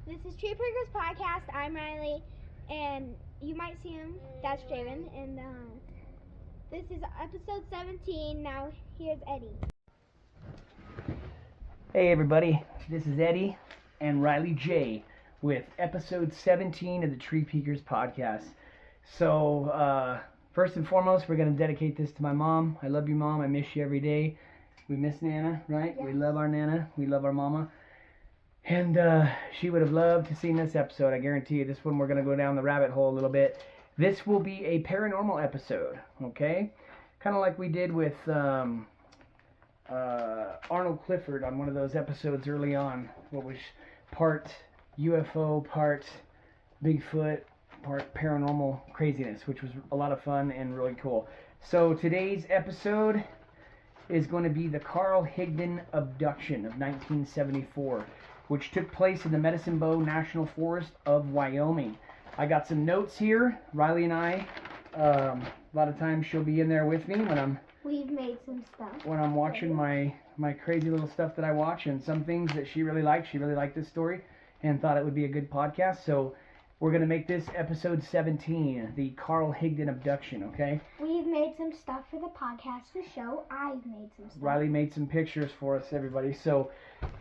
This is Tree Pickers Podcast. I'm Rylie, and you might see him. That's Javen, and this is episode 17. Now here's Eddie. Hey everybody, this is Eddie and Rylie J with episode 17 of the Tree Peekers Podcast. So, first and foremost, we're going to dedicate this to my mom. I love you, Mom. I miss you every day. We miss Nana, right? Yes. We love our Nana. We love our Mama. And she would have loved to see this episode. I guarantee you, this one we're going to go down the rabbit hole a little bit. This will be a paranormal episode, okay? Kind of like we did with Arnold Clifford on one of those episodes early on. What was part UFO, part Bigfoot, part paranormal craziness, which was a lot of fun and really cool. So today's episode is going to be the Carl Higdon abduction of 1974, which took place in the Medicine Bow National Forest of Wyoming. I got some notes here. Rylie and I, a lot of times she'll be in there with me We've made some stuff. when I'm watching my crazy little stuff that I watch, and some things that she really liked. She really liked this story and thought it would be a good podcast. So we're going to make this episode 17, the Carl Higdon abduction, okay? We've made some stuff for the podcast to show. I've made some stuff. Rylie made some pictures for us, everybody. So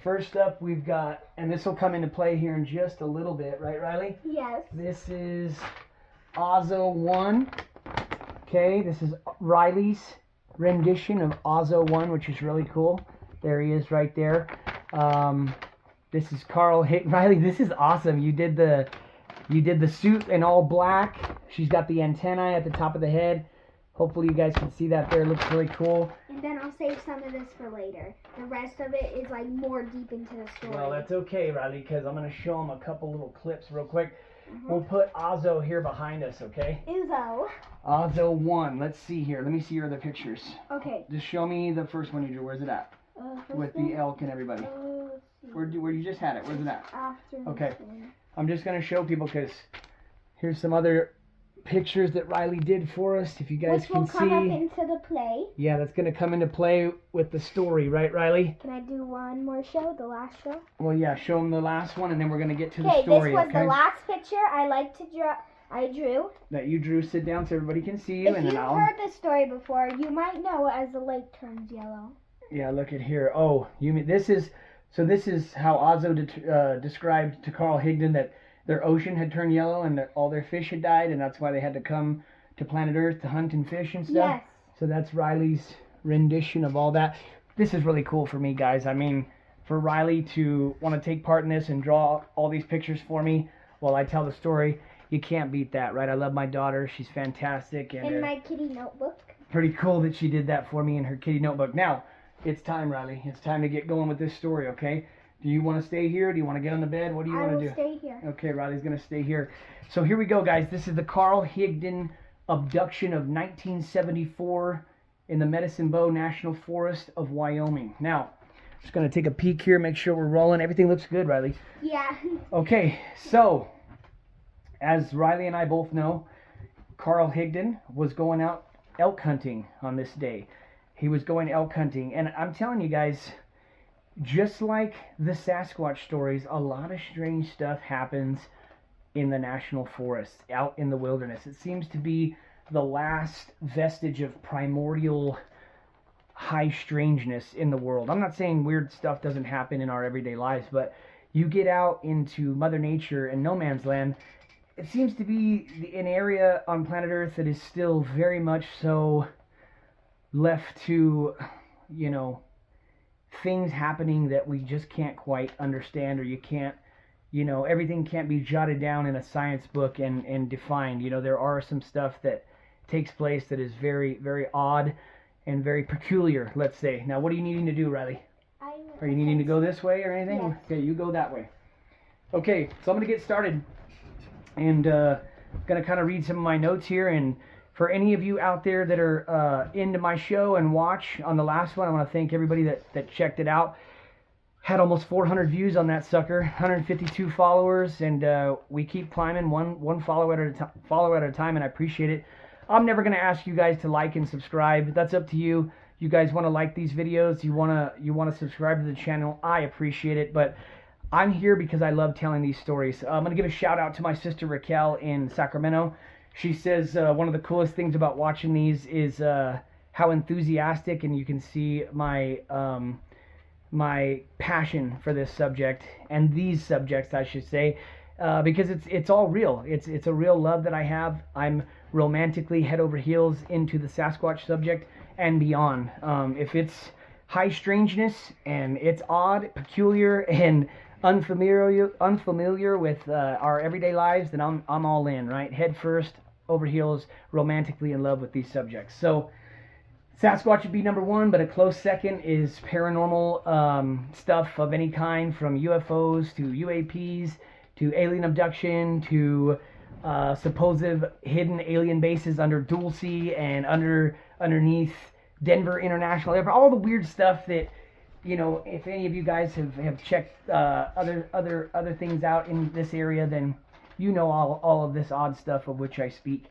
first up, we've got, and this will come into play here in just a little bit, right, Rylie? Yes. This is Ozzo 1. Okay, this is Rylie's rendition of Ozzo 1, which is really cool. There he is right there. This is Carl Higdon. Rylie, this is awesome. You did the suit in all black. She's got the antennae at the top of the head. Hopefully you guys can see that there. It looks really cool. And then I'll save some of this for later. The rest of it is like more deep into the story. Well, that's okay, Rylie, because I'm going to show them a couple little clips real quick. We'll put Ozzo here behind us, okay? Uzo. Ozzo 1. Let's see here. Let me see your other pictures. Okay. Just show me the first one you drew. Where's it at? With the elk and everybody. Where you just had it. Where's it at? After Okay. I'm just going to show people because here's some other pictures that Rylie did for us. If you guys can see. Which will come up into the play. Yeah, that's going to come into play with the story, right, Rylie? Can I do one more show? The last show? Well, yeah, show them the last one, and then we're going to get to the Okay, story, this was the last picture I drew. That you drew. Sit down so everybody can see you. If and then you've heard this story before, you might know as the lake turns yellow. Yeah, look at here. Oh, you mean this is how Ozzo described to Carl Higdon that their ocean had turned yellow and that all their fish had died, and that's why they had to come to planet Earth to hunt and fish and stuff. Yes. So that's Rylie's rendition of all that. This is really cool for me, guys. I mean, for Rylie to want to take part in this and draw all these pictures for me while I tell the story, you can't beat that, right? I love my daughter. She's fantastic. And in my kitty notebook. Pretty cool that she did that for me in her kitty notebook. Now, it's time, Rylie. It's time to get going with this story, okay? Do you want to stay here? Do you want to get on the bed? What do you want to do? I will stay here. Okay, Rylie's going to stay here. So here we go, guys. This is the Carl Higdon abduction of 1974 in the Medicine Bow National Forest of Wyoming. Now, just going to take a peek here, make sure we're rolling. Everything looks good, Rylie. Yeah. Okay, so as Rylie and I both know, Carl Higdon was going out elk hunting on this day. He was going elk hunting, and I'm telling you guys, just like the Sasquatch stories, a lot of strange stuff happens in the national forest, out in the wilderness. It seems to be the last vestige of primordial high strangeness in the world. I'm not saying weird stuff doesn't happen in our everyday lives, but you get out into Mother Nature and no man's land, it seems to be an area on planet Earth that is still very much so left to, things happening that we just can't quite understand, or you can't, everything can't be jotted down in a science book and defined. There are some stuff that takes place that is very, very odd and very peculiar, let's say. Now, what are you needing to do, Rylie? Are you needing to go this way or anything? Yes. Okay, you go that way. Okay, so I'm going to get started, and I'm going to kind of read some of my notes here. And for any of you out there that are into my show and watch on the last one, I want to thank everybody that checked it out. Had almost 400 views on that sucker, 152 followers, and we keep climbing one follower at a time, and I appreciate it. I'm never going to ask you guys to like and subscribe. That's up to you. You guys want to like these videos, you want to subscribe to the channel, I appreciate it, but I'm here because I love telling these stories. I'm going to give a shout out to my sister Raquel in Sacramento. She says one of the coolest things about watching these is how enthusiastic, and you can see my my passion for this subject, and these subjects I should say, because it's all real. It's a real love that I have. I'm romantically head over heels into the Sasquatch subject and beyond. If it's high strangeness and it's odd, peculiar, and unfamiliar with our everyday lives, then I'm all in, right? Head first, over heels, romantically in love with these subjects. So Sasquatch would be number one, but a close second is paranormal stuff of any kind, from UFOs to UAPs to alien abduction to supposed hidden alien bases under Dulce and underneath Denver International Airport. All the weird stuff that, you know, if any of you guys have checked other things out in this area, then you know all of this odd stuff of which I speak.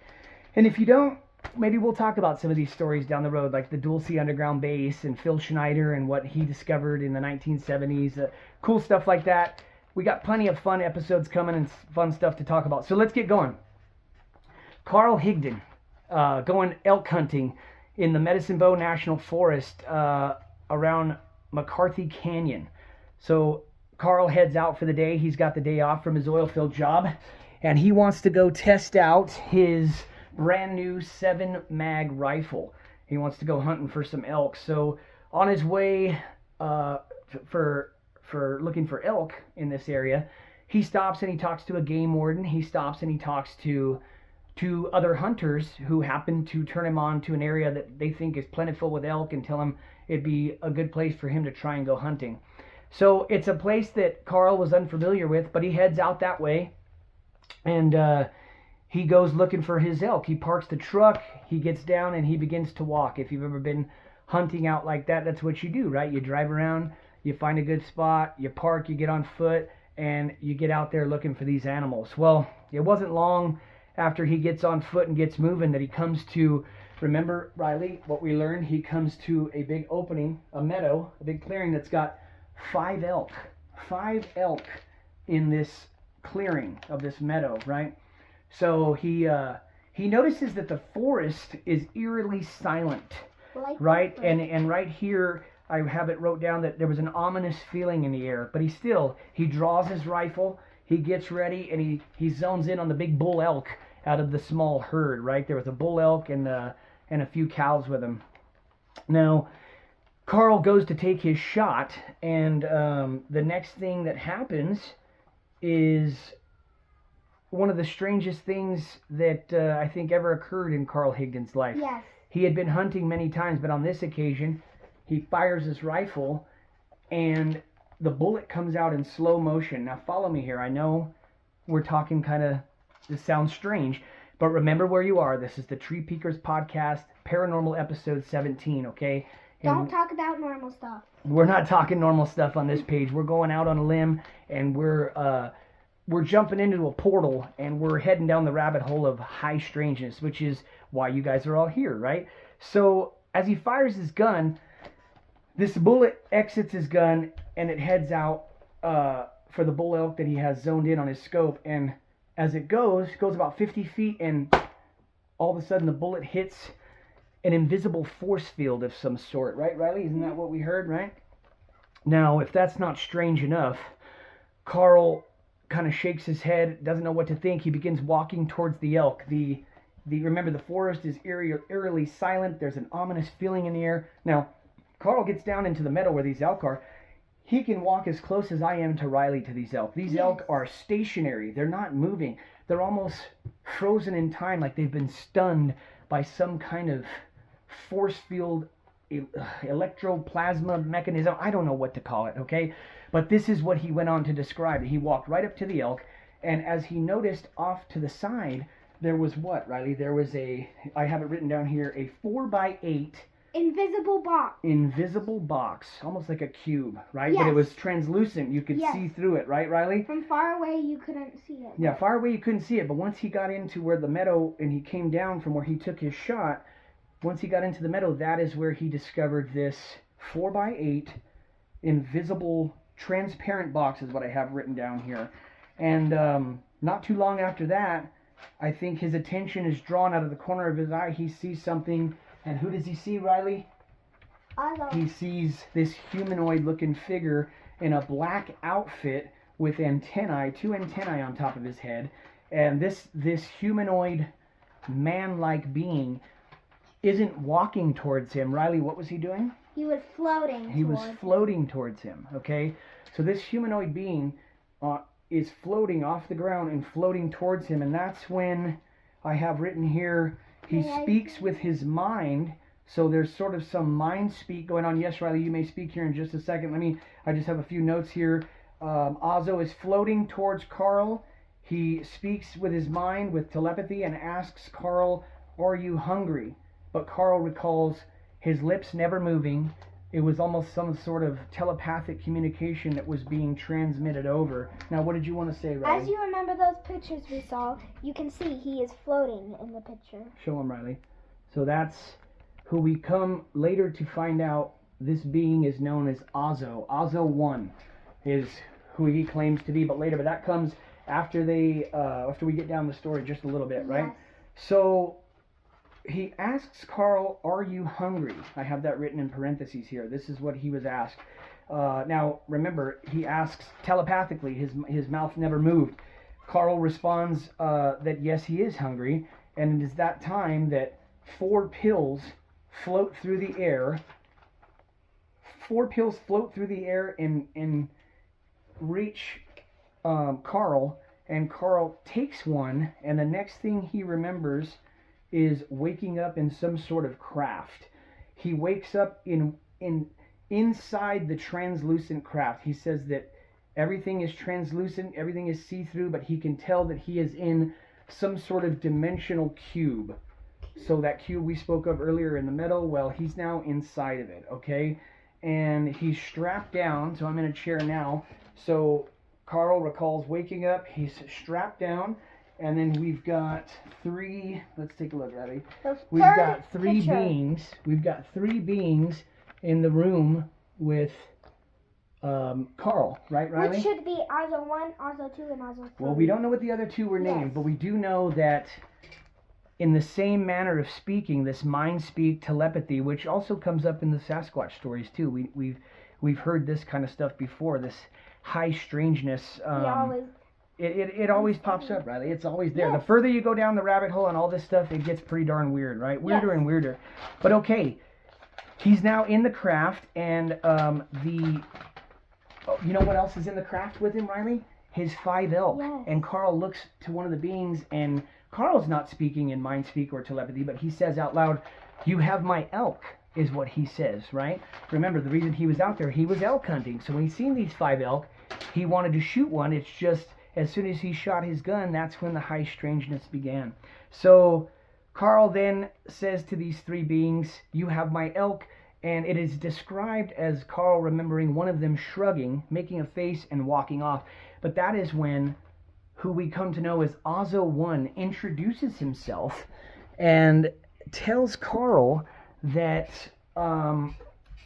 And if you don't, maybe we'll talk about some of these stories down the road, like the Dulce Underground Base and Phil Schneider and what he discovered in the 1970s. Cool stuff like that. We got plenty of fun episodes coming and fun stuff to talk about. So let's get going. Carl Higdon, going elk hunting in the Medicine Bow National Forest around McCarthy Canyon. So Carl heads out for the day. He's got the day off from his oil field job, and he wants to go test out his brand new 7-mag rifle. He wants to go hunting for some elk. So on his way for looking for elk in this area, he stops and he talks to a game warden. He stops and he talks to other hunters who happen to turn him on to an area that they think is plentiful with elk and tell him it'd be a good place for him to try and go hunting. So it's a place that Carl was unfamiliar with, but he heads out that way, and he goes looking for his elk. He parks the truck, he gets down, and he begins to walk. If you've ever been hunting out like that, that's what you do, right? You drive around, you find a good spot, you park, you get on foot, and you get out there looking for these animals. Well, it wasn't long after he gets on foot and gets moving that he comes to, remember, Rylie, what we learned? He comes to a big opening, a meadow, a big clearing that's got 5 elk. 5 elk in this clearing of this meadow, right? So he notices that the forest is eerily silent, right? And right here, I have it wrote down that there was an ominous feeling in the air. But he draws his rifle, he gets ready, and he zones in on the big bull elk out of the small herd, right? There was a bull elk and a few cows with him. Now, Carl goes to take his shot, and the next thing that happens is one of the strangest things that I think ever occurred in Carl Higdon's life. Yes. He had been hunting many times, but on this occasion, he fires his rifle, and the bullet comes out in slow motion. Now, follow me here. I know we're talking this sounds strange, but remember where you are. This is the Tree Peakers Podcast, Paranormal Episode 17, okay? Don't talk about normal stuff. We're not talking normal stuff on this page. We're going out on a limb, and we're jumping into a portal, and we're heading down the rabbit hole of high strangeness, which is why you guys are all here, right? So as he fires his gun, this bullet exits his gun, and it heads out for the bull elk that he has zoned in on his scope. And as it goes about 50 feet, and all of a sudden the bullet hits an invisible force field of some sort, right, Rylie? Isn't that what we heard, right? Now, if that's not strange enough, Carl kind of shakes his head, doesn't know what to think. He begins walking towards the elk. Remember, the forest is eerily silent. There's an ominous feeling in the air. Now, Carl gets down into the meadow where these elk are. He can walk as close as I am to Rylie to these elk. These elk are stationary. They're not moving. They're almost frozen in time, like they've been stunned by some kind of force field, electroplasma mechanism. I don't know what to call it, okay? But this is what he went on to describe. He walked right up to the elk, and as he noticed off to the side, there was what, Rylie? There was I have it written down here, a 4x8 invisible box, almost like a cube, right? Yes. But it was translucent. You could see through it, right, Rylie? From far away, you couldn't see it. Yeah, far away you couldn't see it, but once he got into where the meadow, and he came down from where he took his shot, once he got into the meadow, that is where he discovered this 4x8 invisible transparent box is what I have written down here. And not too long after that, I think his attention is drawn out of the corner of his eye. He sees something, and who does he see, Rylie? He sees this humanoid-looking figure in a black outfit with antennae, 2 antennae on top of his head. And this humanoid man-like being isn't walking towards him. Rylie, what was he doing? He was floating. He was floating towards him, okay? So this humanoid being is floating off the ground and floating towards him, and that's when I have written here, he speaks with his mind. So there's sort of some mind speak going on. Yes, Rylie, you may speak here in just a second. I just have a few notes here. Azo is floating towards Carl. He speaks with his mind, with telepathy, and asks Carl, "Are you hungry?" But Carl recalls his lips never moving. It was almost some sort of telepathic communication that was being transmitted over. Now, what did you want to say, Rylie? As you remember those pictures we saw, you can see he is floating in the picture. Show him, Rylie. So that's who we come later to find out. This being is known as Azo. Azo 1 is who he claims to be, but that comes after after we get down the story just a little bit, right? Yes. So he asks Carl, "Are you hungry?" I have that written in parentheses here. This is what he was asked. Now, remember, he asks telepathically. His mouth never moved. Carl responds that yes, he is hungry, and it is that time that 4 pills float through the air. 4 pills float through the air and reach Carl, and Carl takes one, and the next thing he remembers is waking up in some sort of craft. He wakes up inside the translucent craft. He says that everything is translucent, everything is see-through, but he can tell that he is in some sort of dimensional cube. So that cube we spoke of earlier in the middle, well, he's now inside of it, okay? And he's strapped down, so I'm in a chair now. So Carl recalls waking up, he's strapped down, and then we've got 3, let's take a look, Rylie. We've got 3 beings. We've got 3 beings in the room with Carl, right, Rylie? Which should be Azo 1, Azo 2, and Azo 3. Well, we don't know what the other 2 were named, but we do know that in the same manner of speaking, this mind speak telepathy, which also comes up in the Sasquatch stories too. We've heard this kind of stuff before. This high strangeness. It always pops up, Rylie. It's always there. Yes. The further you go down the rabbit hole and all this stuff, it gets pretty darn weird, right? Weirder and weirder. But okay, he's now in the craft, and you know what else is in the craft with him, Rylie? His 5 elk. Yes. And Carl looks to one of the beings, and Carl's not speaking in mind speak or telepathy, but he says out loud, "You have my elk," is what he says, right? Remember, the reason he was out there, he was elk hunting. So when he's seen these 5 elk, he wanted to shoot one. It's just, as soon as he shot his gun, that's when the high strangeness began. So Carl then says to these 3 beings, "You have my elk," and it is described as Carl remembering one of them shrugging, making a face, and walking off. But that is when who we come to know as Azo 1 introduces himself and tells Carl that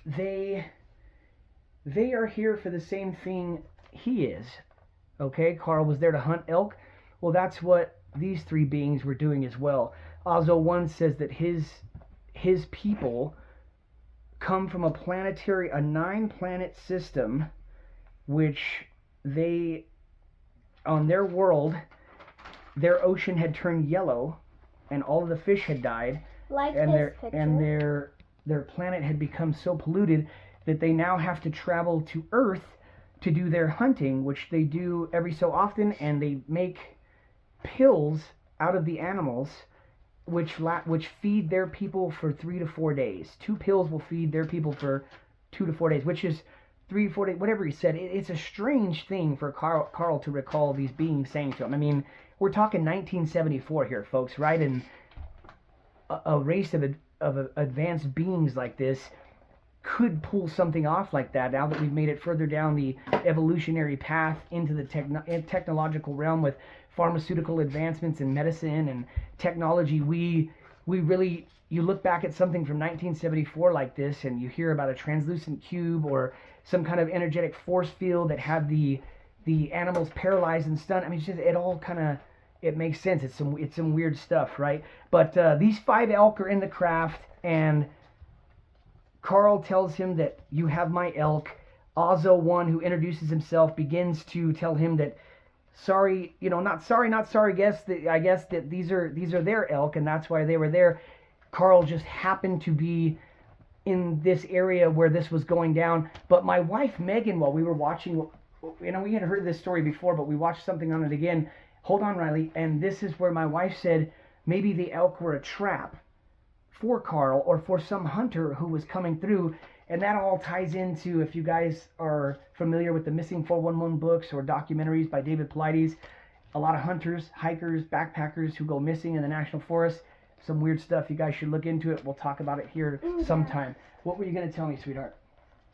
they are here for the same thing he is. Okay, Carl was there to hunt elk. Well, that's what these 3 beings were doing as well. Azo 1 says that his people come from a 9-planet system, which they, on their world, their ocean had turned yellow, and all of the fish had died, and their planet had become so polluted that they now have to travel to Earth to do their hunting, which they do every so often, and they make pills out of the animals, which feed their people for 3 to 4 days. 2 pills will feed their people for 2 to 4 days, which is 3 to 4 days, whatever he said. It's a strange thing for Carl to recall these beings saying to him. I mean, we're talking 1974 here, folks, right? And a race of advanced beings like this could pull something off like that now that we've made it further down the evolutionary path into the technological realm with pharmaceutical advancements in medicine and technology. We really, you look back at something from 1974 like this and you hear about a translucent cube or some kind of energetic force field that had the animals paralyzed and stunned. I mean, it's just, it all kind of, it makes sense. It's some weird stuff, right? But these 5 elk are in the craft, and Carl tells him that you have my elk. Ozzo one, who introduces himself, begins to tell him that sorry, not sorry, I guess that these are their elk, and that's why they were there. Carl just happened to be in this area where this was going down. But my wife Megan, while we were watching, we had heard this story before, but we watched something on it again. Hold on, Rylie. And this is where my wife said maybe the elk were a trap for Carl or for some hunter who was coming through. And that all ties into, if you guys are familiar with the Missing 411 books or documentaries by David Paulides, a lot of hunters, hikers, backpackers who go missing in the National Forest. Some weird stuff. You guys should look into it. We'll talk about it here sometime. What were you going to tell me, sweetheart?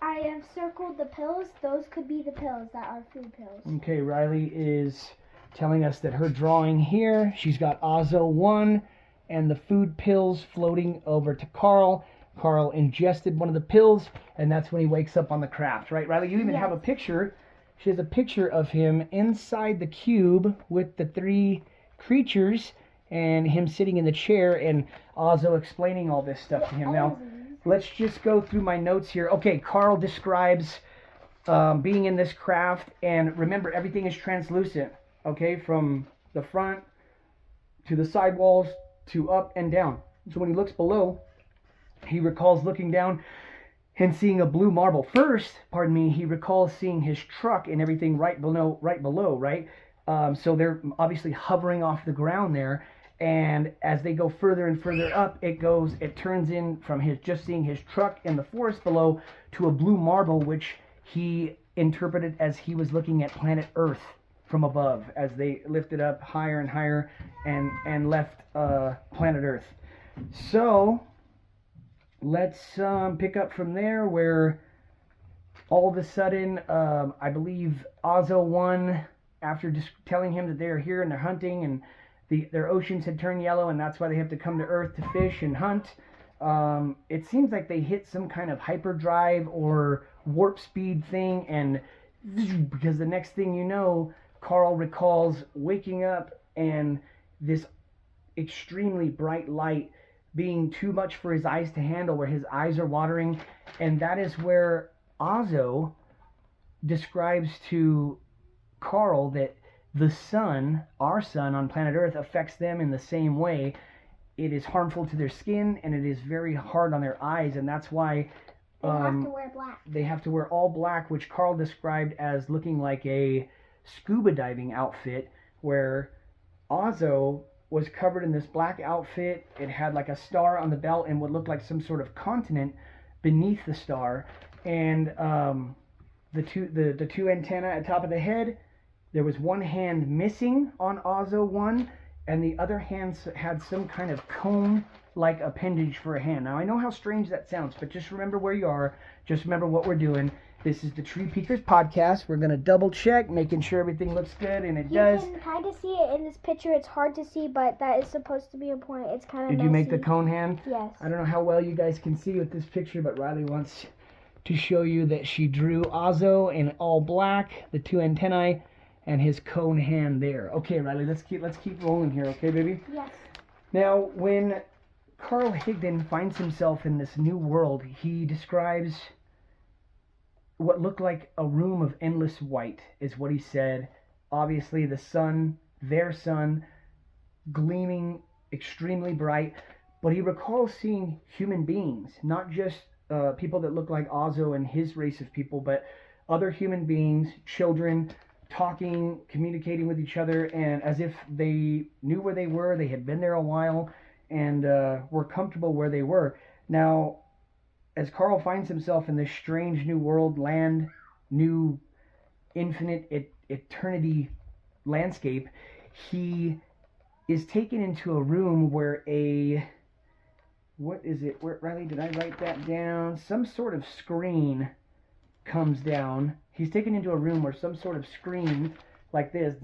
I have circled the pills. Those could be the pills that are food pills. Okay, Rylie is telling us that her drawing here, she's got Ozzo 1 and the food pills floating over to Carl. Carl ingested one of the pills, and that's when he wakes up on the craft, right? Rylie, you even have a picture. She has a picture of him inside the cube with the 3 creatures and him sitting in the chair, and Ozzo explaining all this stuff to him. Now, let's just go through my notes here. Okay, Carl describes being in this craft, and remember, everything is translucent, okay, from the front to the sidewalls to up and down. So when he looks below, he recalls looking down and seeing a blue marble. First, he recalls seeing his truck and everything right below, right? So they're obviously hovering off the ground there. And as they go further and further up, it turns in from just seeing his truck in the forest below to a blue marble, which he interpreted as he was looking at planet Earth from above as they lifted up higher and higher and left planet Earth. So let's pick up from there, where all of a sudden, I believe Ozzo 1, after just telling him that they're here and they're hunting and their oceans had turned yellow, and that's why they have to come to Earth to fish and hunt. It seems like they hit some kind of hyperdrive or warp speed thing, and because the next thing you know, Carl recalls waking up and this extremely bright light being too much for his eyes to handle, where his eyes are watering, and that is where Ozzo describes to Carl that the sun, our sun on planet Earth, affects them in the same way. It is harmful to their skin, and it is very hard on their eyes, and that's why they have to wear black. They have to wear all black, which Carl described as looking like a scuba diving outfit, where Ozzo was covered in this black outfit. It had like a star on the belt and what looked like some sort of continent beneath the star, and the two antennae at top of the head. There was one hand missing on Ozzo 1, and the other hand had some kind of cone-like appendage for a hand. Now, I know how strange that sounds, but just remember where you are. Just remember what we're doing. This is the Tree Peekers podcast. We're going to double-check, making sure everything looks good, and it does. You can kind of see it in this picture. It's hard to see, but that is supposed to be a point. It's kind of Did you make the cone hand? Yes. I don't know how well you guys can see with this picture, but Rylie wants to show you that she drew Ozzo in all black, the 2 antennae, and his cone hand there. Okay, Rylie, let's keep rolling here, okay, baby? Yes. Now, when Carl Higdon finds himself in this new world, he describes what looked like a room of endless white, is what he said. Obviously, the sun, their sun, gleaming extremely bright. But he recalls seeing human beings, not just people that look like Ozzo and his race of people, but other human beings, children, talking, communicating with each other, and as if they knew where they were, they had been there a while, and were comfortable where they were. Now, as Carl finds himself in this strange new world, land, new infinite eternity landscape, he is taken into a room where what is it? Rylie, did I write that down? Some sort of screen comes down. He's taken into a room where some sort of screen like this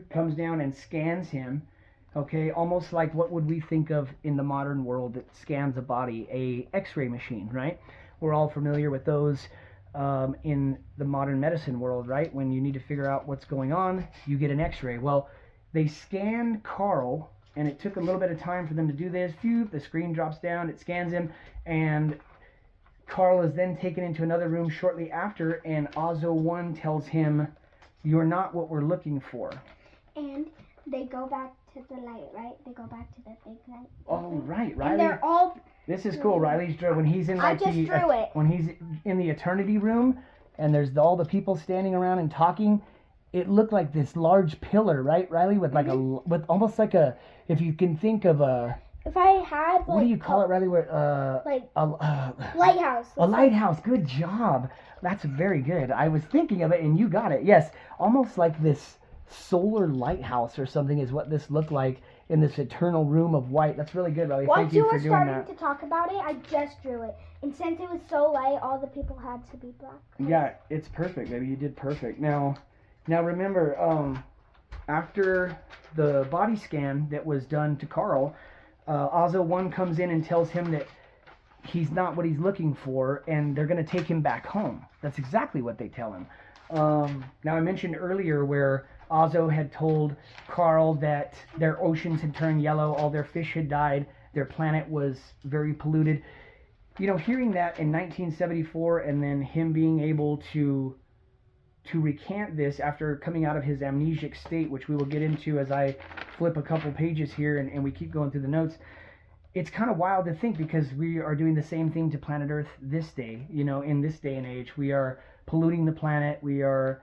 comes down and scans him. Okay, almost like what would we think of in the modern world that scans a body, a X-ray machine, right? We're all familiar with those. in the modern medicine world, right? When you need to figure out what's going on, you get an x-ray. Well, they scanned Carl, and it took a little bit of time for them to do this. Phew, the screen drops down, it scans him, and Carl is then taken into another room shortly after, and Ozo 1 tells him, "You're not what we're looking for." And they go back to the light, right? They go back to the big light. Oh, right, Rylie. And they're all... This is cool. Riley's drew when he's in like when he's in the eternity room, and there's all the people standing around and talking. It looked like this large pillar, right, Rylie, with like with almost like a, if you can think of a. If I had like, what do you call it, Rylie? Where lighthouse. A lighthouse. Good job. That's very good. I was thinking of it, and you got it. Yes, almost like this solar lighthouse or something is what this looked like in this eternal room of white. That's really good, Rylie. Thank you for doing that. Once you were starting to talk about it, I just drew it. And since it was so light, all the people had to be black. Yeah, it's perfect, baby. You did perfect. Now remember, after the body scan that was done to Carl, Ozo 1 comes in and tells him that he's not what he's looking for, and they're going to take him back home. That's exactly what they tell him. Now, I mentioned earlier where Ozo had told Carl that their oceans had turned yellow, all their fish had died, their planet was very polluted. You know, hearing that in 1974, and then him being able to recant this after coming out of his amnesic state, which we will get into as I flip a couple pages here and we keep going through the notes. It's kind of wild to think, because we are doing the same thing to planet Earth this day. You know, in this day and age, we are polluting the planet. We are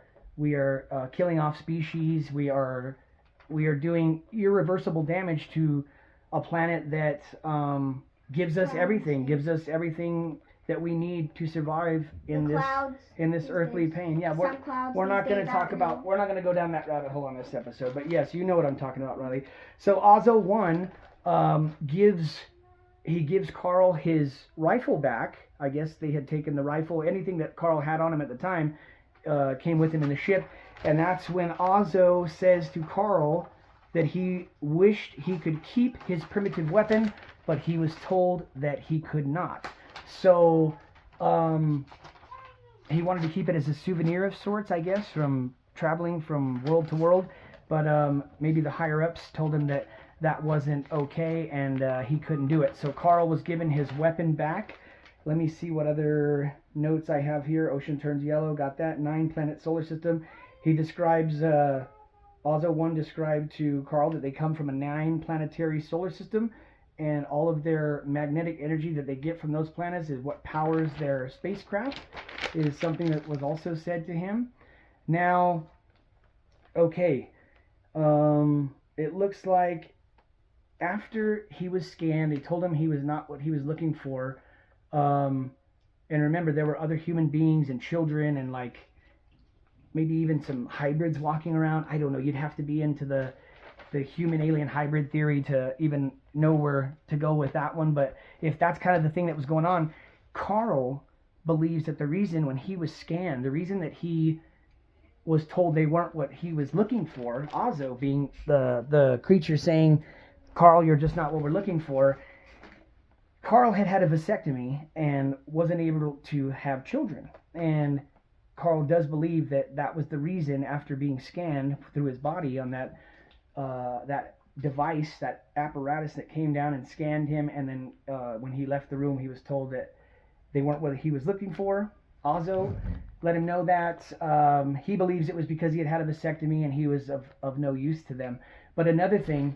killing off species. We are doing irreversible damage to a planet that gives us everything that we need to survive in this earthly pain. Yeah, we're not going to go down that rabbit hole on this episode. But yes, you know what I'm talking about, Rylie. So Ozo 1 gives Carl his rifle back. I guess they had taken the rifle. Anything that Carl had on him at the time came with him in the ship. And that's when Ozo says to Carl that he wished he could keep his primitive weapon, but he was told that he could not. So he wanted to keep it as a souvenir of sorts, I guess, from traveling from world to world. But maybe the higher-ups told him that that wasn't okay, and he couldn't do it. So Carl was given his weapon back. Let me see what other notes I have here. Ocean turns yellow, got that. 9-planet solar system. He describes, Ozo 1 described to Carl that they come from a 9-planetary solar system, and all of their magnetic energy that they get from those planets is what powers their spacecraft, is something that was also said to him. Now, okay, it looks like after he was scanned, they told him he was not what he was looking for. And remember, there were other human beings and children and like maybe even some hybrids walking around. I don't know. You'd have to be into the human alien hybrid theory to even know where to go with that one. But if that's kind of the thing that was going on, Carl believes that the reason when he was scanned, the reason that he was told they weren't what he was looking for, Ozo being the creature saying, "Carl, you're just not what we're looking for." Carl had a vasectomy and wasn't able to have children. And Carl does believe that that was the reason, after being scanned through his body on that device, that apparatus that came down and scanned him, and then when he left the room, he was told that they weren't what he was looking for. Ozo let him know that. He believes it was because he had a vasectomy and he was of no use to them. But another thing,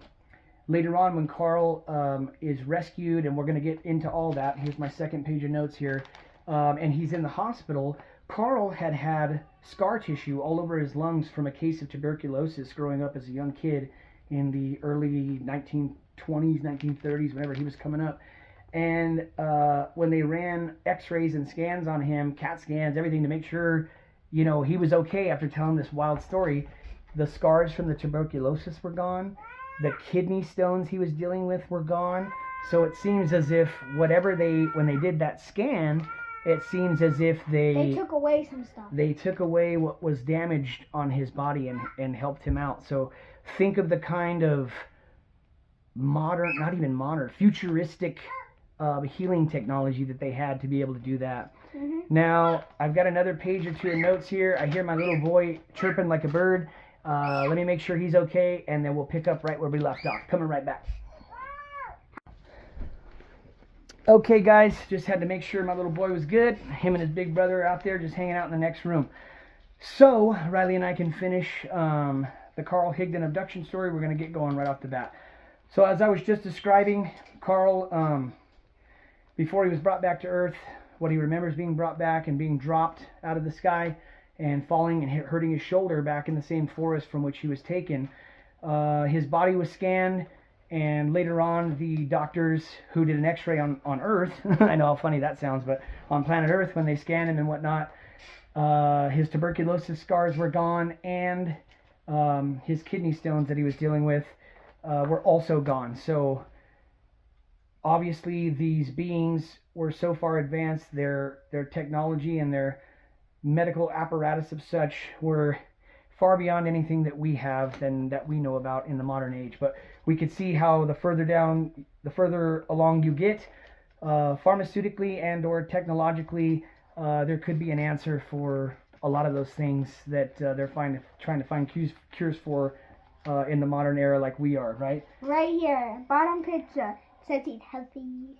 later on when Carl is rescued, and we're going to get into all that, here's my second page of notes here, and he's in the hospital, Carl had scar tissue all over his lungs from a case of tuberculosis growing up as a young kid in the early 1920s, 1930s, whenever he was coming up. And when they ran x-rays and scans on him, CAT scans, everything to make sure, you know, he was okay after telling this wild story, the scars from the tuberculosis were gone. The kidney stones he was dealing with were gone. So it seems as if when they did that scan, it seems as if they took away some stuff. They took away what was damaged on his body and helped him out. So think of the kind of modern, not even modern, futuristic healing technology that they had to be able to do that. Mm-hmm. Now, I've got another page or two of notes here. I hear my little boy chirping like a bird. Let me make sure he's okay, and then we'll pick up right where we left off. Coming right back. Okay, guys, just had to make sure my little boy was good. Him and his big brother are out there just hanging out in the next room. So, Rylie and I can finish the Carl Higdon abduction story. We're going to get going right off the bat. So, as I was just describing, Carl, before he was brought back to Earth, what he remembers being brought back and being dropped out of the sky and falling and hurting his shoulder back in the same forest from which he was taken. His body was scanned, and later on the doctors who did an x-ray on Earth, I know how funny that sounds, but on planet Earth, when they scanned him and whatnot, his tuberculosis scars were gone, and his kidney stones that he was dealing with were also gone. So obviously these beings were so far advanced, their technology and their medical apparatus of such were far beyond anything that we have and that we know about in the modern age. But we could see how the further along you get, pharmaceutically and or technologically, there could be an answer for a lot of those things that they're trying to find cures for in the modern era, like we are, right? Right here, bottom picture, says he's healthy.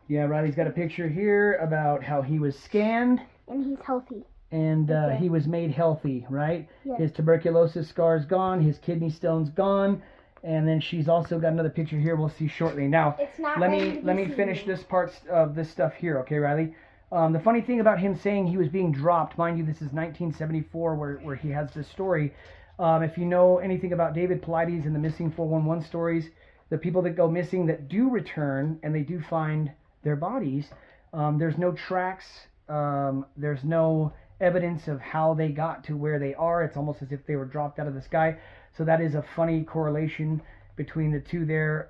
Yeah, Riley's got a picture here about how he was scanned. And he's healthy. And he was made healthy, right? Yes. His tuberculosis scar's gone, his kidney stone's gone, and then she's also got another picture here we'll see shortly. Now, let me finish this part of this stuff here, okay, Rylie? The funny thing about him saying he was being dropped, mind you, this is 1974 where he has this story. If you know anything about David Paulides and the missing 411 stories, the people that go missing that do return and they do find their bodies, there's no tracks, there's no evidence of how they got to where they are. It's almost as if they were dropped out of the sky. So that is a funny correlation between the two there.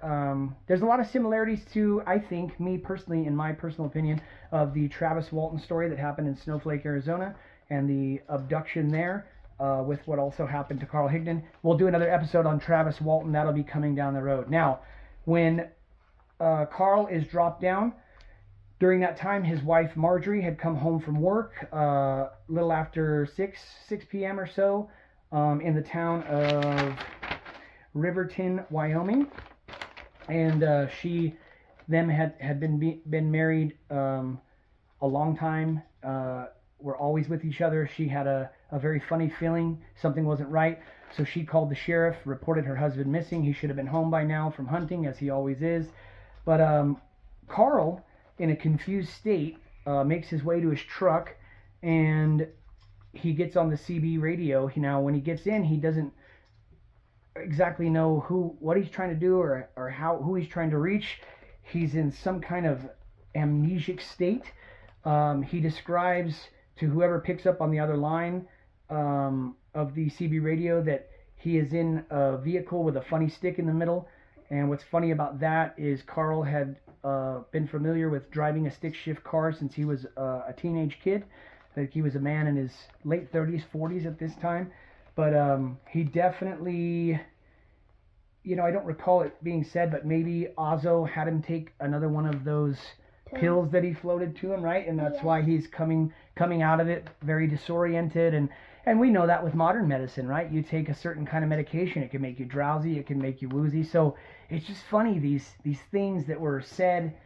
There's a lot of similarities to, I think, me personally, in my personal opinion, of the Travis Walton story that happened in Snowflake, Arizona, and the abduction there with what also happened to Carl Higdon. We'll do another episode on Travis Walton. That'll be coming down the road. Now, when Carl is dropped down, during that time, his wife Marjorie had come home from work a little after 6 p.m. or so in the town of Riverton, Wyoming, and she them had been married a long time. Were always with each other. She had a very funny feeling something wasn't right, so she called the sheriff, reported her husband missing. He should have been home by now from hunting, as he always is. But Carl, in a confused state, makes his way to his truck, and he gets on the CB radio. Now, when he gets in, he doesn't exactly know what he's trying to do or who he's trying to reach. He's in some kind of amnesic state. He describes to whoever picks up on the other line of the CB radio that he is in a vehicle with a funny stick in the middle. And what's funny about that is Carl had been familiar with driving a stick shift car since he was a teenage kid. Like, he was a man in his late 30s, 40s at this time. But he definitely, I don't recall it being said, but maybe Ozzo had him take another one of those pills that he floated to him, right? And that's why he's coming out of it very disoriented. And we know that with modern medicine, right? You take a certain kind of medication, it can make you drowsy, it can make you woozy. So it's just funny, these things that were said,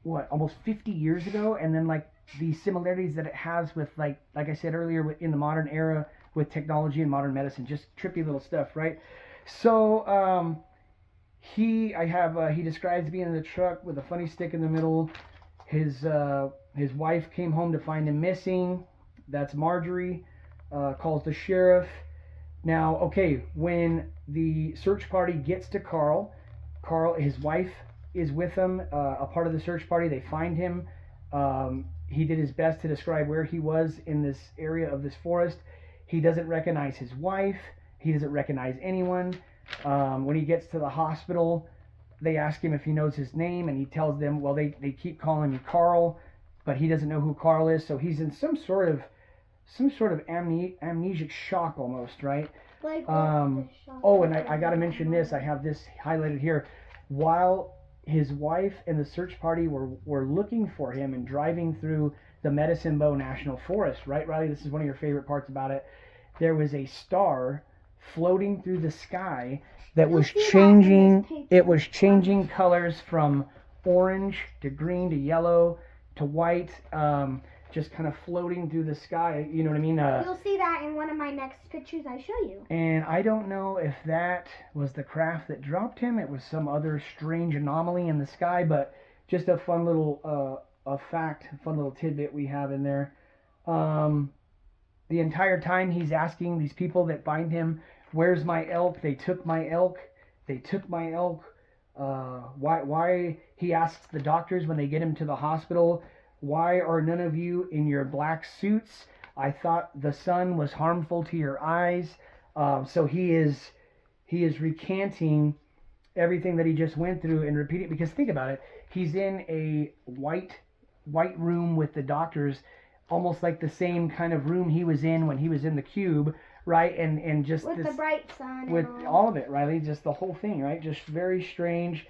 almost 50 years ago, and then like the similarities that it has with, like I said earlier, in the modern era with technology and modern medicine, just trippy little stuff, right? So he describes being in the truck with a funny stick in the middle. His wife came home to find him missing. That's Marjorie. Calls the sheriff. Now, okay, when the search party gets to Carl, his wife is with him, a part of the search party. They find him. He did his best to describe where he was in this area of this forest. He doesn't recognize his wife. He doesn't recognize anyone. When he gets to the hospital, they ask him if he knows his name, and he tells them, well, they keep calling him Carl, but he doesn't know who Carl is, so he's in some sort of amnesic shock almost, right? Like, oh, and I got to mention this. I have this highlighted here. While his wife and the search party were looking for him and driving through the Medicine Bow National Forest, right, Rylie? This is one of your favorite parts about it. There was a star floating through the sky that was changing. It was changing colors from orange to green to yellow to white, just kind of floating through the sky. You know what I mean? You'll see that in one of my next pictures I show you. And I don't know if that was the craft that dropped him. It was some other strange anomaly in the sky, but just a fun little fun little tidbit we have in there. The entire time he's asking these people that find him, where's my elk? They took my elk. They took my elk. Why? He asks the doctors when they get him to the hospital, why are none of you in your black suits? I thought the sun was harmful to your eyes. So he is recanting everything that he just went through and repeating, because think about it. He's in a white room with the doctors, almost like the same kind of room he was in when he was in the cube, right? And just with the bright sun. With all of it, Rylie, just the whole thing, right? Just very strange.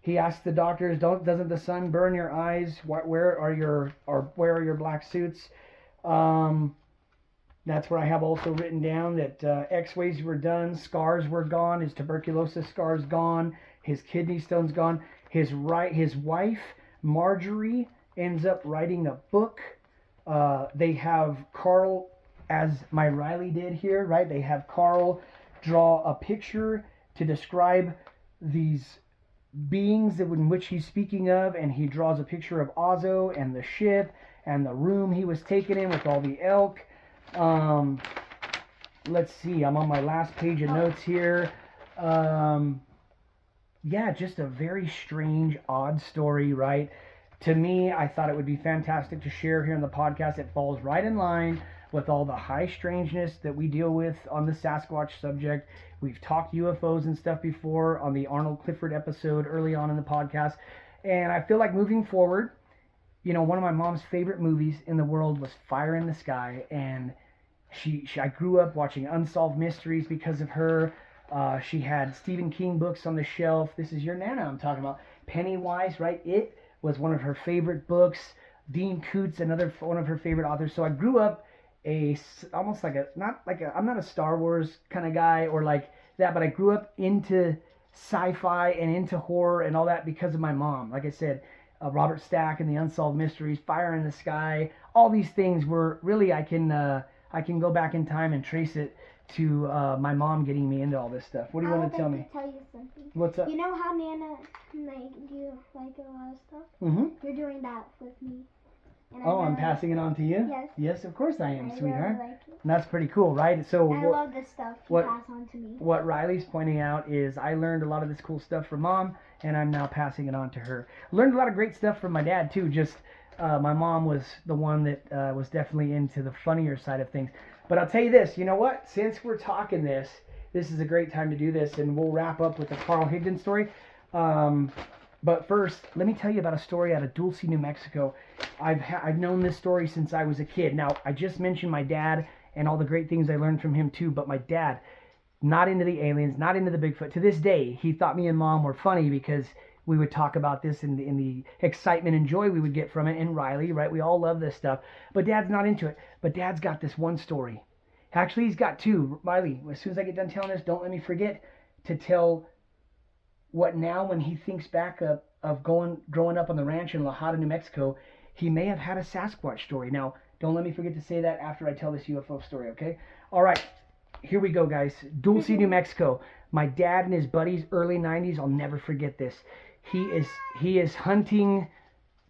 He asked the doctors, doesn't the sun burn your eyes? Where are your black suits? That's where I have also written down that X-rays were done, scars were gone, his tuberculosis scars gone, his kidney stones gone. His wife Marjorie ends up writing a book. They have Carl, as my Rylie did here, right? They have Carl draw a picture to describe these beings in which he's speaking of, and he draws a picture of Ozzo and the ship and the room he was taken in with all the elk. Let's see, I'm on my last page of notes here. Yeah, just a very strange, odd story, right? To me, I thought it would be fantastic to share here in the podcast. It falls right in line with all the high strangeness that we deal with on the Sasquatch subject. We've talked UFOs and stuff before on the Arnold Clifford episode early on in the podcast. And I feel like moving forward, you know, one of my mom's favorite movies in the world was Fire in the Sky. And I grew up watching Unsolved Mysteries because of her. She had Stephen King books on the shelf. This is your Nana I'm talking about. Pennywise, right? It was one of her favorite books. Dean Koontz, another one of her favorite authors. So I grew up I'm not a Star Wars kind of guy or like that, but I grew up into sci-fi and into horror and all that because of my mom. Like I said, Robert Stack and the Unsolved Mysteries, Fire in the Sky, all these things were really, I can go back in time and trace it to my mom getting me into all this stuff. What do you want to tell me? I would like to tell you something. What's up? You know how Nana do a lot of stuff? Mm-hmm. You're doing that with me. And I'm passing it on to you? Yes. Yes, of course I am, sweetheart. Really like it. And that's pretty cool, right? So I love this stuff you pass on to me. What Rylie's pointing out is I learned a lot of this cool stuff from Mom, and I'm now passing it on to her. Learned a lot of great stuff from my dad, too. Just my mom was the one that was definitely into the funnier side of things. But I'll tell you this, you know what? Since we're talking this is a great time to do this, and we'll wrap up with the Carl Higdon story. But first, let me tell you about a story out of Dulce, New Mexico. I've known this story since I was a kid. Now, I just mentioned my dad and all the great things I learned from him too, but my dad, not into the aliens, not into the Bigfoot. To this day, he thought me and Mom were funny because we would talk about this in the excitement and joy we would get from it. And Rylie, right? We all love this stuff. But Dad's not into it. But Dad's got this one story. Actually, he's got two. Rylie, as soon as I get done telling this, don't let me forget to tell what now when he thinks back of growing up on the ranch in Higdon, New Mexico, he may have had a Sasquatch story. Now, don't let me forget to say that after I tell this UFO story, okay? All right, here we go, guys. Dulce, New Mexico. My dad and his buddies, early 90s, I'll never forget this. He is hunting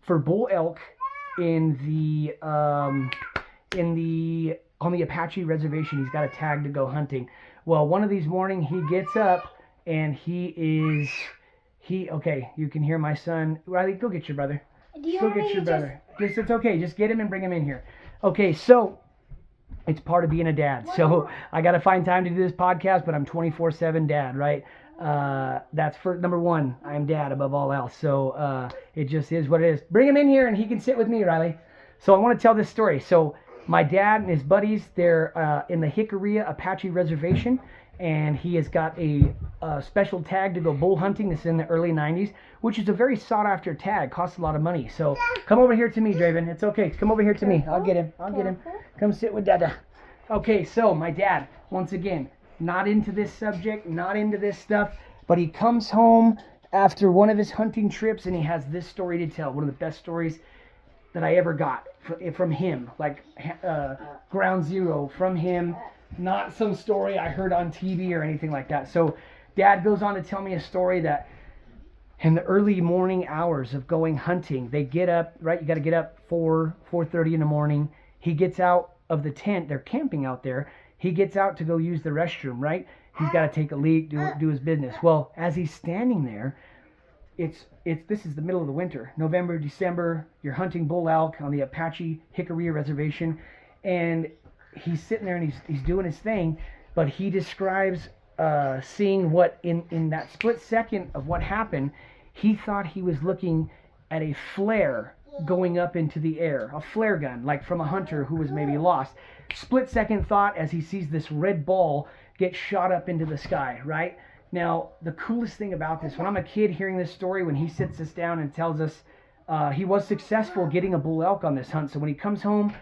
for bull elk on the Apache reservation. He's got a tag to go hunting. Well, one of these mornings he gets up and okay, you can hear my son. Rylie, go get your brother. Go get your brother. It's okay. Just get him and bring him in here. Okay, so it's part of being a dad. So I got to find time to do this podcast, but I'm 24/7 dad, right? That's for number one. I'm dad above all else. So it just is what it is. Bring him in here and he can sit with me, Rylie. So I want to tell this story. So my dad and his buddies, they're in the Jicarilla Apache Reservation, and he has got a a special tag to go bull hunting. This is in the early 90s, which is a very sought after tag. Costs a lot of money. So come over here to me, Draven. It's okay. Come over here to me. I'll get him. I'll get him. Come sit with Dada. Okay, so my dad, once again, not into this subject, not into this stuff, but he comes home after one of his hunting trips and he has this story to tell. One of the best stories that I ever got from him, like ground zero from him, not some story I heard on TV or anything like that. So Dad goes on to tell me a story that in the early morning hours of going hunting, they get up, right? You got to get up 4:30 in the morning. He gets out of the tent. They're camping out there. He gets out to go use the restroom, right? He's got to take a leak, do his business. Well, as he's standing there, this is the middle of the winter, November, December. You're hunting bull elk on the Apache Hickory Reservation, and he's sitting there and he's doing his thing. But he describes seeing what in that split second of what happened, he thought he was looking at a flare going up into the air, a flare gun, like from a hunter who was maybe lost. Split second thought as he sees this red ball get shot up into the sky, right? Now, the coolest thing about this, when I'm a kid hearing this story, when he sits us down and tells us he was successful getting a bull elk on this hunt. So when he comes home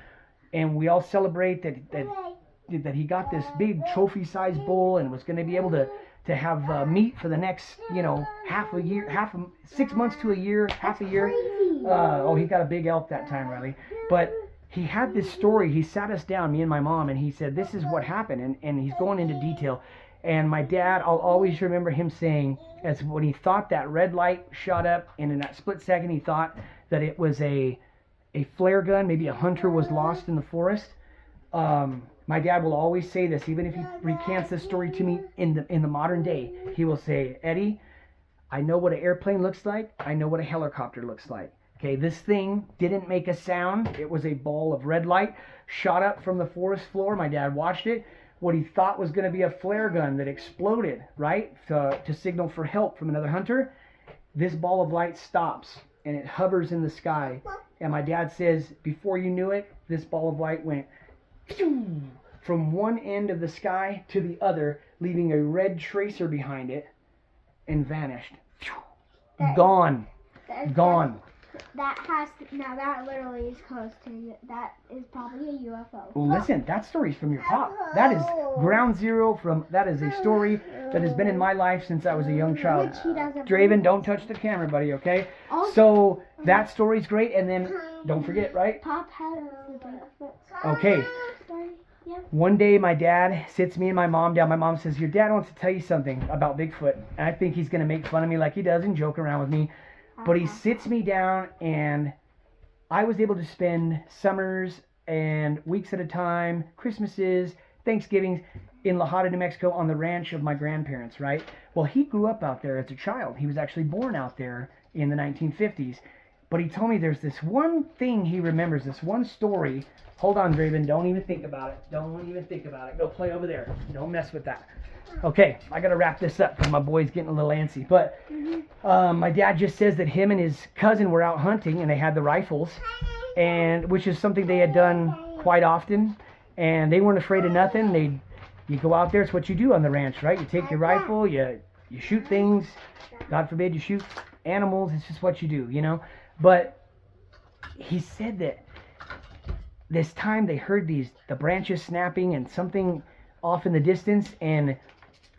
and we all celebrate that he got this big trophy-sized bull and was going to be able to have meat for the next, half a year, 6 months to a year, half a year. He got a big elk that time, Rylie. But he had this story. He sat us down, me and my mom, and he said, this is what happened. And he's going into detail. And my dad, I'll always remember him saying, as when he thought that red light shot up, and in that split second he thought that it was a flare gun, maybe a hunter was lost in the forest. My dad will always say this, even if he recants this story to me in the modern day. He will say, Eddie, I know what an airplane looks like. I know what a helicopter looks like. Okay, this thing didn't make a sound. It was a ball of red light shot up from the forest floor. My dad watched it. What he thought was going to be a flare gun that exploded, right, to signal for help from another hunter. This ball of light stops and it hovers in the sky. And my dad says, before you knew it, this ball of light went from one end of the sky to the other, leaving a red tracer behind it, and vanished. Gone. Gone. That literally is close to, that is probably a UFO. Well, listen, that story's from your pop. That is ground zero that is a story that has been in my life since I was a young child. Draven, don't touch the camera, buddy, okay? So, that story's great, and then, don't forget, right? Pop has the Bigfoot. Okay. Yeah. One day, my dad sits me and my mom down. My mom says, your dad wants to tell you something about Bigfoot. And I think he's going to make fun of me like he does and joke around with me. But he sits me down, and I was able to spend summers and weeks at a time, Christmases, Thanksgivings in La Higdon, New Mexico on the ranch of my grandparents, right? Well, he grew up out there as a child. He was actually born out there in the 1950s. But he told me there's this one thing he remembers, this one story. Hold on, Draven. Don't even think about it. Don't even think about it. Go play over there. Don't mess with that. Okay, I got to wrap this up because my boy's getting a little antsy. But my dad just says that him and his cousin were out hunting, and they had the rifles, and which is something they had done quite often. And they weren't afraid of nothing. You go out there. It's what you do on the ranch, right? You take your rifle, you shoot things. God forbid you shoot animals. It's just what you do, But he said that this time they heard the branches snapping and something off in the distance, and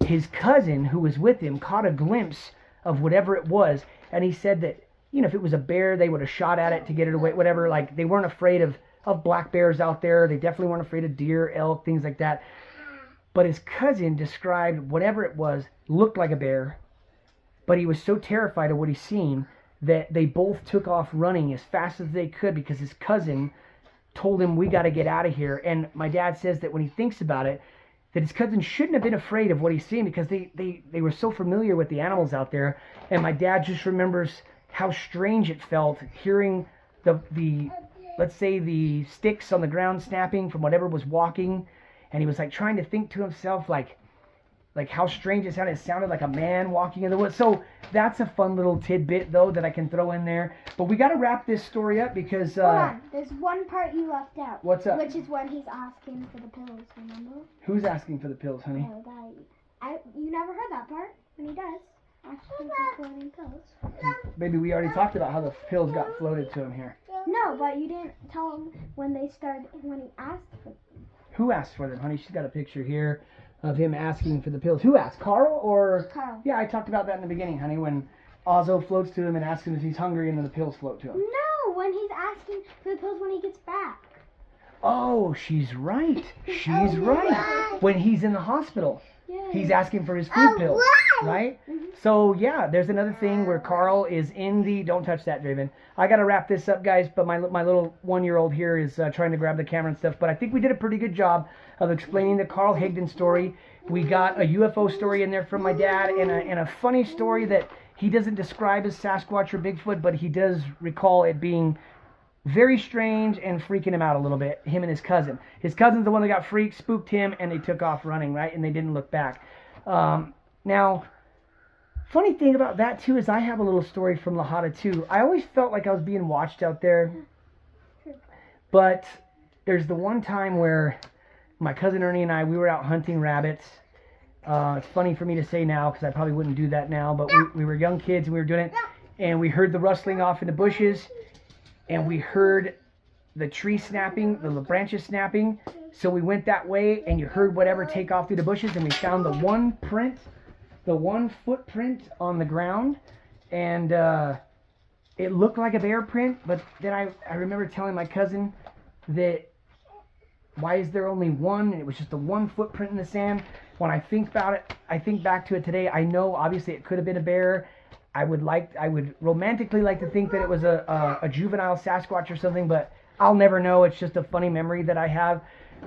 his cousin who was with him caught a glimpse of whatever it was, and he said that, if it was a bear, they would have shot at it to get it away, whatever. Like, they weren't afraid of black bears out there. They definitely weren't afraid of deer, elk, things like that. But his cousin described whatever it was looked like a bear, but he was so terrified of what he seen that they both took off running as fast as they could because his cousin told him, we got to get out of here. And my dad says that when he thinks about it, that his cousin shouldn't have been afraid of what he's seen because they were so familiar with the animals out there. And my dad just remembers how strange it felt hearing the let's say the sticks on the ground snapping from whatever was walking. And he was like trying to think to himself like how strange it sounded. It sounded like a man walking in the woods. So that's a fun little tidbit, though, that I can throw in there. But we got to wrap this story up because... Hold on. There's one part you left out. What's up? Which is when he's asking for the pills, remember? Who's asking for the pills, honey? You never heard that part? when he does, ask him for floating pills. Baby, we already talked about how the pills got floated to him here. No, but you didn't tell him when he asked for them. Who asked for them, honey? She's got a picture here of him asking for the pills. Who asked? Carl or? Carl. Yeah, I talked about that in the beginning, honey, when Ozzo floats to him and asks him if he's hungry, and then the pills float to him. No, when he's asking for the pills when he gets back. Oh, she's right. She's right. When he's in the hospital, he's asking for his food pills, right? Mm-hmm. So, yeah, there's another thing where Carl is in the... Don't touch that, Draven. I got to wrap this up, guys, but my little 1-year-old here is trying to grab the camera and stuff. But I think we did a pretty good job of explaining the Carl Higdon story. We got a UFO story in there from my dad and a funny story that he doesn't describe as Sasquatch or Bigfoot, but he does recall it being very strange and freaking him out a little bit, him and his cousin. His cousin's the one that got freaked, spooked him, and they took off running, right? And they didn't look back. Now, funny thing about that, too, is I have a little story from La Hada, too. I always felt like I was being watched out there. But there's the one time where my cousin Ernie and I, we were out hunting rabbits. It's funny for me to say now because I probably wouldn't do that now, but we were young kids and we were doing it. And we heard the rustling off in the bushes. And we heard the tree snapping, the branches snapping. So we went that way, and you heard whatever take off through the bushes, and we found the one footprint on the ground. And it looked like a bear print, but then I remember telling my cousin that, why is there only one? And it was just the one footprint in the sand. When I think about it, I think back to it today, I know obviously it could have been a bear. I would romantically like to think that it was a juvenile Sasquatch or something, but I'll never know. It's just a funny memory that I have.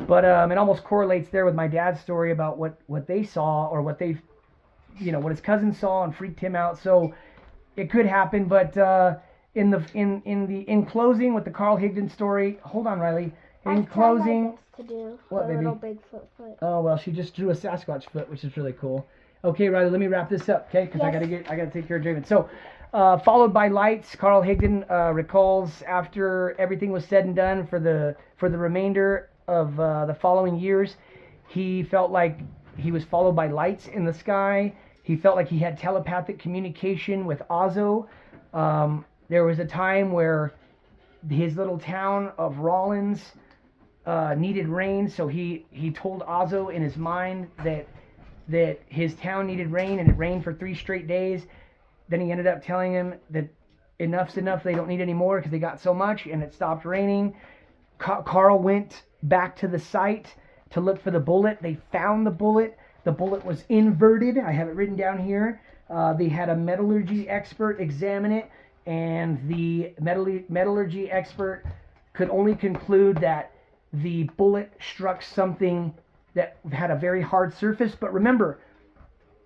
But it almost correlates there with my dad's story about what they saw, or what what his cousin saw and freaked him out. So it could happen. But in closing with the Carl Higdon story, hold on, Rylie. In closing, to do what, baby? Little Bigfoot foot. Oh well, she just drew a Sasquatch foot, which is really cool. Okay, Rylie, let me wrap this up, okay? Because yes. I gotta take care of Draven. So, followed by lights. Carl Higdon recalls after everything was said and done for the remainder of the following years, he felt like he was followed by lights in the sky. He felt like he had telepathic communication with Ozzo. There was a time where his little town of Rawlins needed rain, so he told Ozzo in his mind that his town needed rain, and it rained for 3 straight days. Then he ended up telling him that enough's enough, they don't need any more because they got so much, and it stopped raining. Carl went back to the site to look for the bullet. They found the bullet. The bullet was inverted. I have it written down here. They had a metallurgy expert examine it, and the metallurgy expert could only conclude that the bullet struck something that had a very hard surface. But remember,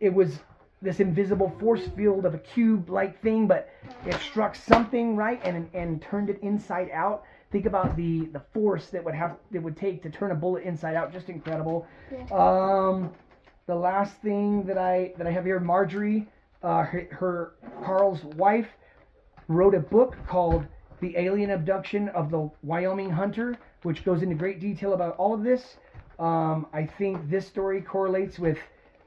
it was this invisible force field of a cube-like thing, but it struck something, right, and turned it inside out. Think about the force that would take to turn a bullet inside out. Just incredible. Yeah. The last thing that I have here, Marjorie, her Carl's wife, wrote a book called The Alien Abduction of the Wyoming Hunter, which goes into great detail about all of this. I think this story correlates with,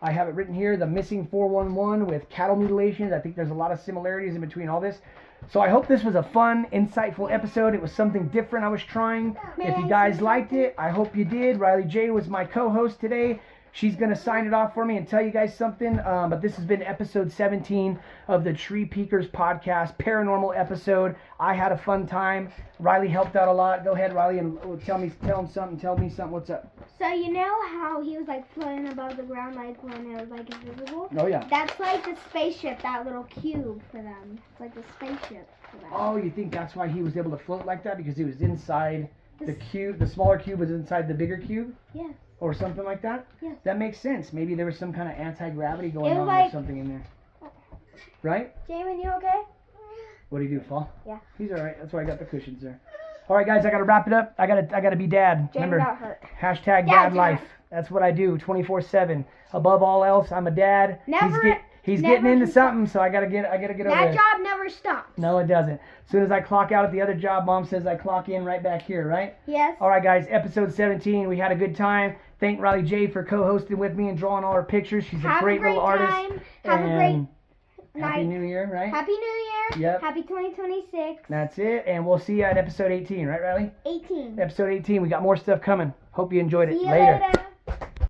I have it written here, the missing 411 with cattle mutilations. I think there's a lot of similarities in between all this. So I hope this was a fun, insightful episode. It was something different I was trying. If you guys liked it, I hope you did. Rylie J was my co-host today. She's going to sign it off for me and tell you guys something. But this has been episode 17 of the Tree Peekers podcast, paranormal episode. I had a fun time. Rylie helped out a lot. Go ahead, Rylie, and tell me something. What's up? So you know how he was like floating above the ground, like when it was like invisible? Oh yeah. That's like the spaceship, that little cube for them. It's like the spaceship for them. Oh, you think that's why he was able to float like that? Because he was inside the cube. The smaller cube was inside the bigger cube? Yeah. Or something like that? Yes. That makes sense. Maybe there was some kind of anti-gravity going on like, or something in there. Right? Jamin, you okay? What do you do, fall? Yeah. He's alright. That's why I got the cushions there. Alright guys, I gotta wrap it up. I gotta be dad. Jamin Remember, got hurt. hashtag dad life. That's what I do 24/7. Above all else, I'm a dad. Never. He's Never getting into can stop. something, so I gotta get over That there. job never stops. No, it doesn't. As soon as I clock out at the other job, Mom says I clock in right back here, right? Yes. All right, guys, episode 17. We had a good time. Thank Rylie J for co-hosting with me and drawing all her pictures. She's a great little artist. Have a great Happy night. New Year, right? Happy New Year. Yep. Happy 2026. That's it. And we'll see you at episode 18, right, Rylie? 18. Episode 18. We got more stuff coming. Hope you enjoyed it. See you Later. later.